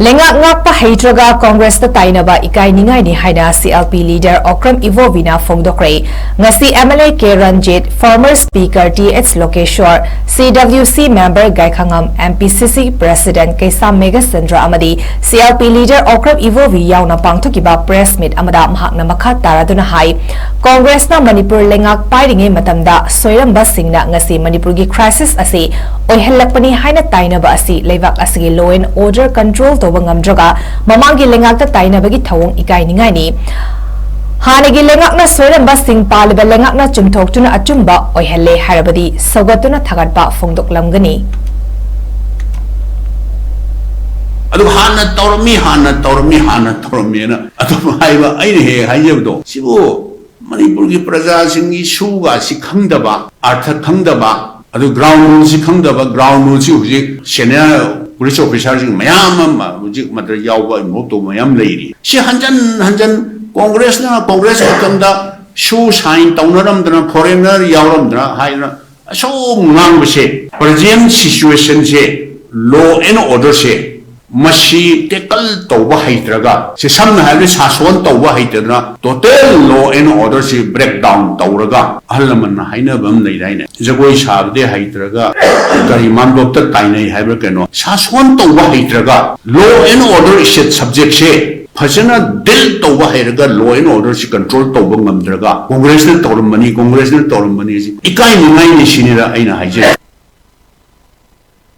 Lengak ngakpa heitraga Congress ta tainaba ikai ningai ni haina CLP leader Okram Ivovina Fongdokre ngasi MLA 𝗟𝗘𝗜𝗜𝗓𝗓 former speaker 𝗡𝗏𝗏 CWC member Gaikhangam MPCC president 𝗘𝗏𝗡𝗜𝗏 amadi CLP leader Okram Ivovi yauna pangthokiba press meet amada mahakna makha taraduna hai Congress na Manipur lengak pairinge matamda soiramba singna ngasi Manipur gi crisis asi oihellakpani haina tainaba asi leibak asigi law and order control toba ngamdraga mamangi lengak ta tainabagi thawong ikai ningai ni hanagi lengak na soiramba sing paliba lengak na chumthoktuna achumba oihelle harabadi sagatuna thagatba fongdoklamgani adu hana tawrami na adu haiba aine he haijabdo sibu Manipur gi praja singi suga si khangdaba artha khangdaba adu ground rule si khangdaba ground rule si huji senior police officer sing mayam huji matra yawba moto mayam leiri si hanjan congress kamda shu sign tawnaram dana foreigner yawram dana haina so ngang se present situation se law and order se mashi tackle tawba haitraga se samna haile saswan tawba haitadna total law and order se breakdown tawraga ahlaman haina bam leidaine jagoi sabde haitraga gari mandop ta tainai haiba keno saswan tawba haitraga law and order is subject se fajana dil tawba hairaga law and order se control tawba ngamdraga congress na tawrmani ikai ningai ni sinira aina haije